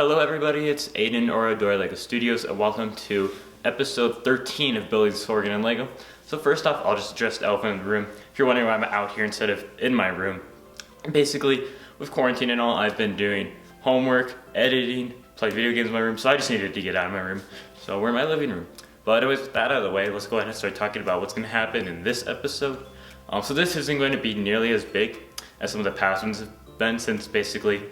Hello everybody, it's Aiden or Adorier LEGO Studios and welcome to episode 13 of Building Sorgan and LEGO. So first off, I'll just address the elephant in the room. If you're wondering why I'm out here instead of in my room, basically with quarantine and all, I've been doing homework, editing, play video games in my room, so I just needed to get out of my room. So we're in my living room. But anyways, with that out of the way, let's go ahead and start talking about what's going to happen in this episode. So this isn't going to be nearly as big as some of the past ones have been, since basically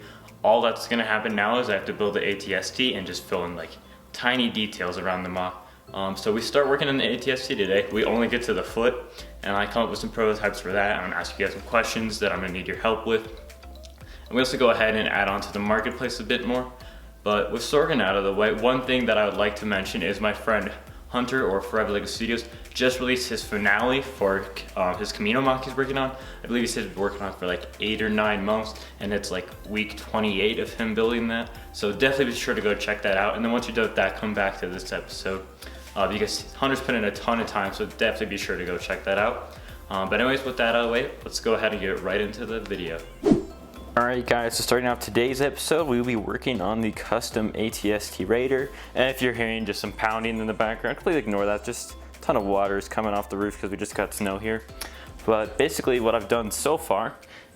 all that's going to happen now is I have to build the ATST and just fill in like tiny details around the mock. So we start working on the ATST today. We only get to the foot, and I come up with some prototypes for that. I'm going to ask you guys some questions that I'm going to need your help with. And we also go ahead and add on to the marketplace a bit more. But with Sorgan out of the way, one thing that I would like to mention is my friend Hunter or Forever LEGO Studios just released his finale for his Camino mock he's working on. I believe he said he's been working on it for like 8 or 9 months, and it's like week 28 of him building that. So definitely be sure to go check that out. And then once you're done with that, come back to this episode because Hunter's put in a ton of time, so definitely be sure to go check that out. But anyways, with that out of the way, let's go ahead and get right into the video. Alright guys, so starting off today's episode, we will be working on the custom ATST Raider. And if you're hearing just some pounding in the background, completely ignore that. Just a ton of water is coming off the roof because we just got snow here. But basically what I've done so far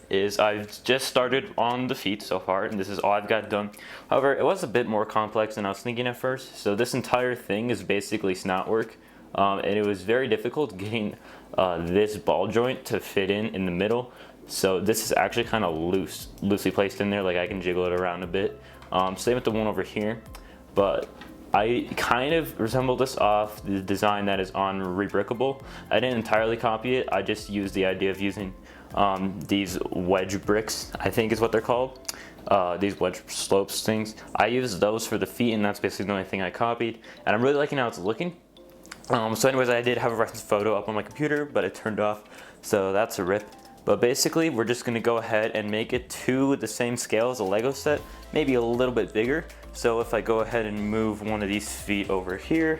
is I've just started on the feet so far, and this is all I've got done. However, it was a bit more complex than I was thinking at first. So this entire thing is basically snot work. And it was very difficult getting this ball joint to fit in the middle. So this is actually kind of loosely placed in there, like I can jiggle it around a bit. Same with the one over here, but I kind of resemble this off the design that is on Rebrickable. I didn't entirely copy it, I just used the idea of using these wedge bricks, I think is what they're called. These wedge slopes things. I used those for the feet, and that's basically the only thing I copied. And I'm really liking how it's looking. So anyways, I did have a reference photo up on my computer, but it turned off, so that's a rip. But basically, we're just gonna go ahead and make it to the same scale as a Lego set, maybe a little bit bigger. So if I go ahead and move one of these feet over here,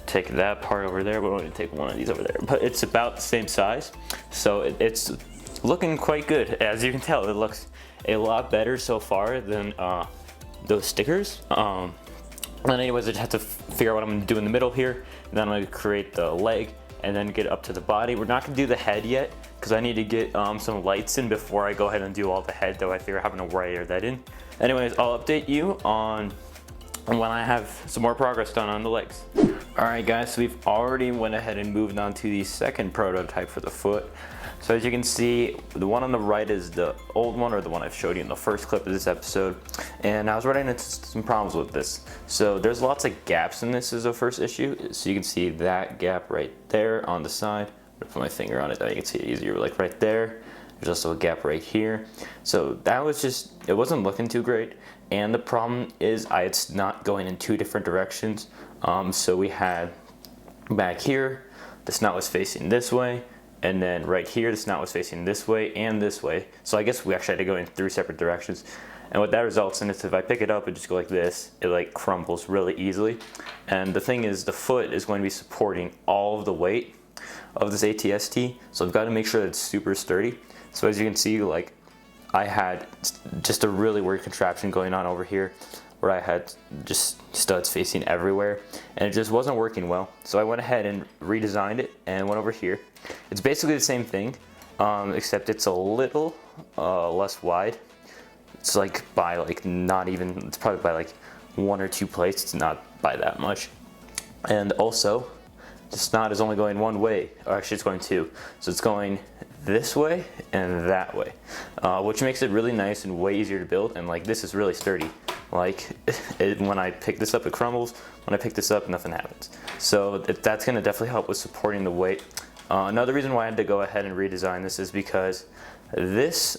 take that part over there, we're going to take one of these over there, but it's about the same size. So it's looking quite good. As you can tell, it looks a lot better so far than those stickers. And anyways, I just have to figure out what I'm gonna do in the middle here, and then I'm gonna create the leg, and then get up to the body. We're not gonna do the head yet, because I need to get some lights in before I go ahead and do all the head, though I figure I'm gonna wire that in. Anyways, I'll update you on when I have some more progress done on the legs. Alright guys, so we've already went ahead and moved on to the second prototype for the foot. So as you can see, the one on the right is the old one, or the one I've showed you in the first clip of this episode. And I was running into some problems with this. So there's lots of gaps in this as a first issue. So you can see that gap right there on the side. I'm gonna put my finger on it, that you can see it easier, like right there. There's also a gap right here. So that was just, it wasn't looking too great. And the problem is it's not going in 2 different directions. So we had back here, the snot was facing this way. And then right here, the snot was facing this way and this way. So I guess we actually had to go in 3 separate directions. And what that results in is if I pick it up and just go like this, it like crumbles really easily. And the thing is, the foot is going to be supporting all of the weight of this ATST. So I've got to make sure that it's super sturdy. So as you can see, like I had just a really weird contraption going on over here, where I had just studs facing everywhere, and it just wasn't working well. So I went ahead and redesigned it and went over here. It's basically the same thing, except it's a little less wide. It's like by like not even, it's probably by like 1 or 2 plates. It's not by that much. And also, the snot is only going one way, or actually it's going 2. So it's going this way and that way, which makes it really nice and way easier to build. And like this is really sturdy. Like when I pick this up, it crumbles. When I pick this up, nothing happens. So that's gonna definitely help with supporting the weight. Another reason why I had to go ahead and redesign this is because this,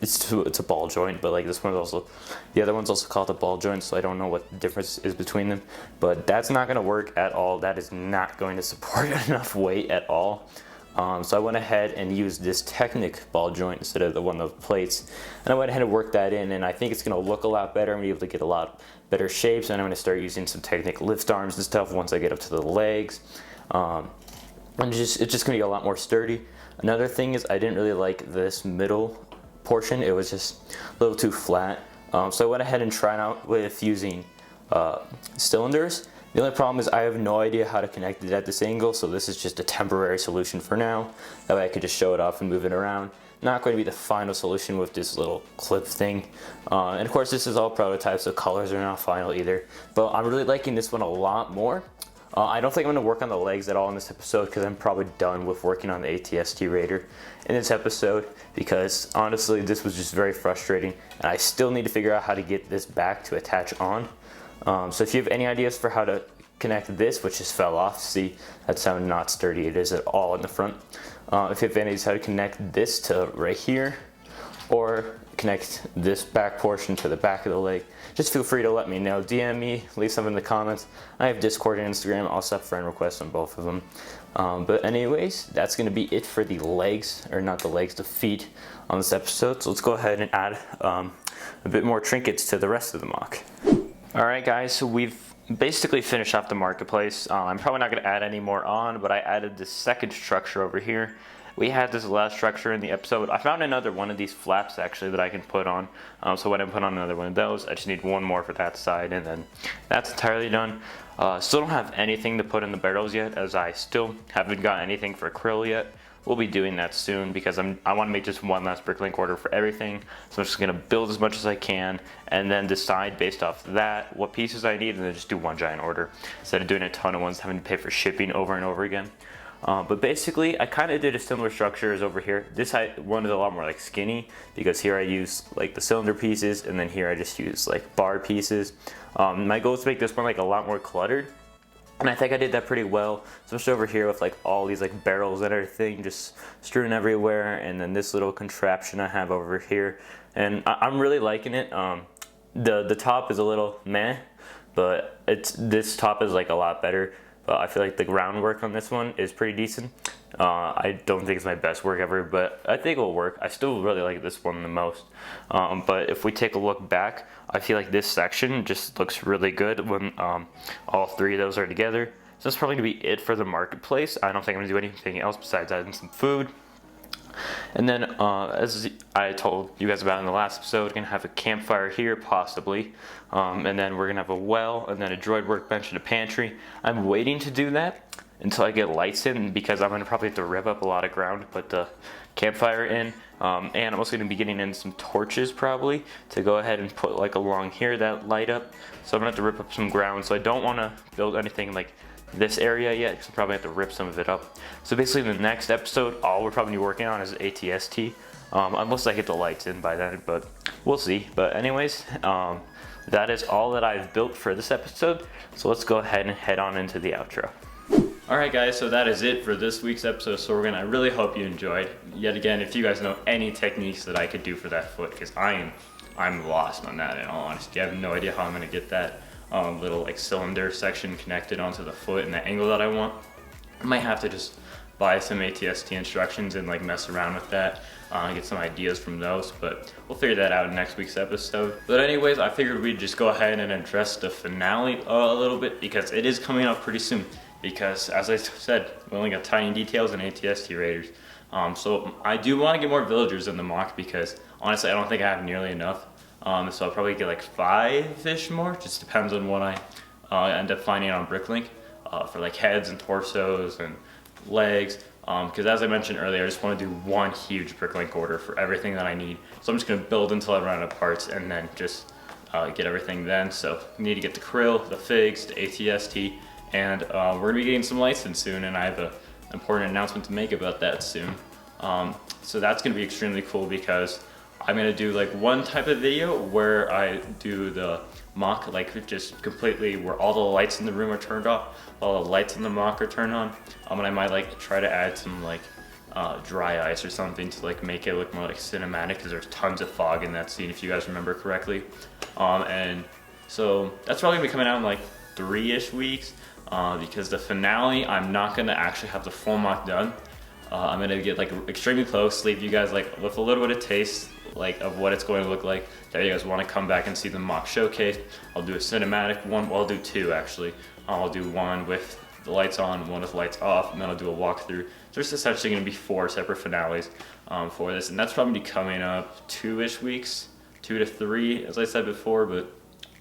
it's a ball joint, but like this one's also, the other one's also called a ball joint, so I don't know what the difference is between them. But that's not gonna work at all. That is not going to support enough weight at all. So I went ahead and used this Technic ball joint instead of the one of the plates, and I went ahead and worked that in, and I think it's going to look a lot better. I'm going to be able to get a lot better shapes, and I'm going to start using some Technic lift arms and stuff once I get up to the legs. And it's just going to be a lot more sturdy. Another thing is I didn't really like this middle portion. It was just a little too flat. So I went ahead and tried out with using cylinders. The only problem is I have no idea how to connect it at this angle, so this is just a temporary solution for now. That way I could just show it off and move it around. Not going to be the final solution with this little clip thing. And of course this is all prototypes, so colors are not final either. But I'm really liking this one a lot more. I don't think I'm going to work on the legs at all in this episode because I'm probably done with working on the ATST Raider in this episode, because honestly this was just very frustrating and I still need to figure out how to get this back to attach on. So if you have any ideas for how to connect this, which just fell off, see that's how not sturdy it is at all in the front. If you have any ideas how to connect this to right here, or connect this back portion to the back of the leg, just feel free to let me know. DM me, leave some in the comments. I have Discord and Instagram. I'll set friend requests on both of them. But anyways, that's going to be it for the legs, or not the legs, the feet on this episode. So let's go ahead and add a bit more trinkets to the rest of the mock. Alright guys, so we've basically finished off the marketplace. I'm probably not going to add any more on, but I added this second structure over here. We had this last structure in the episode. I found another one of these flaps actually that I can put on. So when I put on another one of those, I just need one more for that side, and then that's entirely done. Still don't have anything to put in the barrels yet, as I still haven't got anything for acrylic yet. We'll be doing that soon because I want to make just one last bricklink order for everything. So I'm just going to build as much as I can and then decide based off that what pieces I need, and then just do one giant order instead of doing a ton of ones, having to pay for shipping over and over again. But basically I kind of did a similar structure as over here. This one is a lot more like skinny because here I use like the cylinder pieces, and then here I just use like bar pieces. My goal is to make this one like a lot more cluttered, and I think I did that pretty well, especially over here with like all these like barrels and everything just strewn everywhere, and then this little contraption I have over here, and I'm really liking it. The top is a little meh, but this top is like a lot better. But I feel like the groundwork on this one is pretty decent. I don't think it's my best work ever, but I think it'll work. I still really like this one the most. But if we take a look back, I feel like this section just looks really good when all three of those are together. So that's probably going to be it for the marketplace. I don't think I'm going to do anything else besides adding some food. And then, as I told you guys about in the last episode, we're going to have a campfire here, possibly. And then we're going to have a well, and then a droid workbench and a pantry. I'm waiting to do that until I get lights in, because I'm going to probably have to rev up a lot of ground to put the campfire in. And I'm also going to be getting in some torches, probably, to go ahead and put like along here that light up. So I'm going to have to rip up some ground. So I don't want to build anything like this area yet, because I probably have to rip some of it up. So basically the next episode, all we're probably working on is ATST, unless I get the lights in by then, but we'll see. But anyways, that is all that I've built for this episode, so let's go ahead and head on into the outro. Alright guys, so that is it for this week's episode of Sorgan. I really hope you enjoyed. Yet again, if you guys know any techniques that I could do for that foot, because I'm lost on that in all honesty. I have no idea how I'm going to get that little like cylinder section connected onto the foot in the angle that I want. I might have to just buy some ATST instructions and like mess around with that, get some ideas from those, but we'll figure that out in next week's episode. But anyways, I figured we'd just go ahead and address the finale a little bit, because it is coming up pretty soon. Because as I said, we only got tiny details in ATST Raiders. So I do want to get more villagers in the mock, because honestly I don't think I have nearly enough. So I'll probably get like 5-ish more, just depends on what I end up finding on Bricklink for like heads and torsos and legs. Because as I mentioned earlier, I just want to do one huge Bricklink order for everything that I need. So I'm just going to build until I run out of parts, and then just get everything then. So I need to get the krill, the figs, the ATST, and we're going to be getting some license soon, and I have an important announcement to make about that soon. So that's going to be extremely cool, because I'm going to do like one type of video where I do the mock like just completely where all the lights in the room are turned off, all the lights in the mock are turned on. And I might like try to add some like dry ice or something to like make it look more like cinematic, because there's tons of fog in that scene if you guys remember correctly. And so that's probably going to be coming out in like 3-ish weeks, because the finale I'm not going to actually have the full mock done. I'm going to get like extremely close, leave you guys like with a little bit of taste like of what it's going to look like. If you guys want to come back and see the mock showcase, I'll do a cinematic one. Well, I'll do two actually. I'll do one with the lights on, one with the lights off, and then I'll do a walkthrough. So there's essentially going to be 4 separate finales for this, and that's probably coming up 2-ish weeks 2 to 3, as I said before, but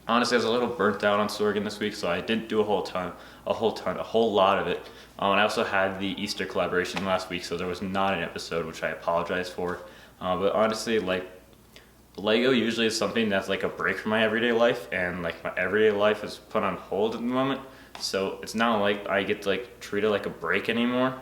honestly, I was a little burnt out on Sorgan this week, so I didn't do a whole lot of it. And I also had the Easter collaboration last week, so there was not an episode, which I apologize for. But honestly, like, Lego usually is something that's like a break from my everyday life, and like my everyday life is put on hold at the moment. So it's not like I get to like treat it like a break anymore.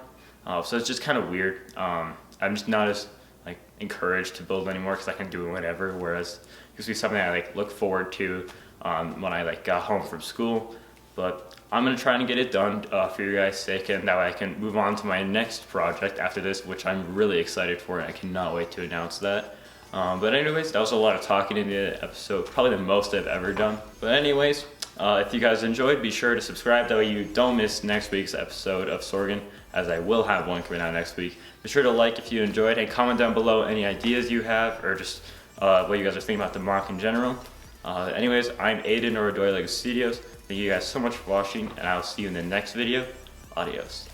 So it's just kind of weird. I'm just not as like encouraged to build anymore because I can do it whenever. Whereas it used to be something I like look forward to when I like got home from school. But I'm gonna try and get it done for your guys' sake, and that way I can move on to my next project after this, which I'm really excited for, and I cannot wait to announce that. But anyways, that was a lot of talking in the episode, probably the most I've ever done. But anyways, if you guys enjoyed, be sure to subscribe, that way you don't miss next week's episode of Sorgan, as I will have one coming out next week. Be sure to like if you enjoyed, and comment down below any ideas you have, or just what you guys are thinking about the mock in general. Anyways, I'm Aiden, or Adorier Lego Studios. Thank you guys so much for watching, and I'll see you in the next video. Adios.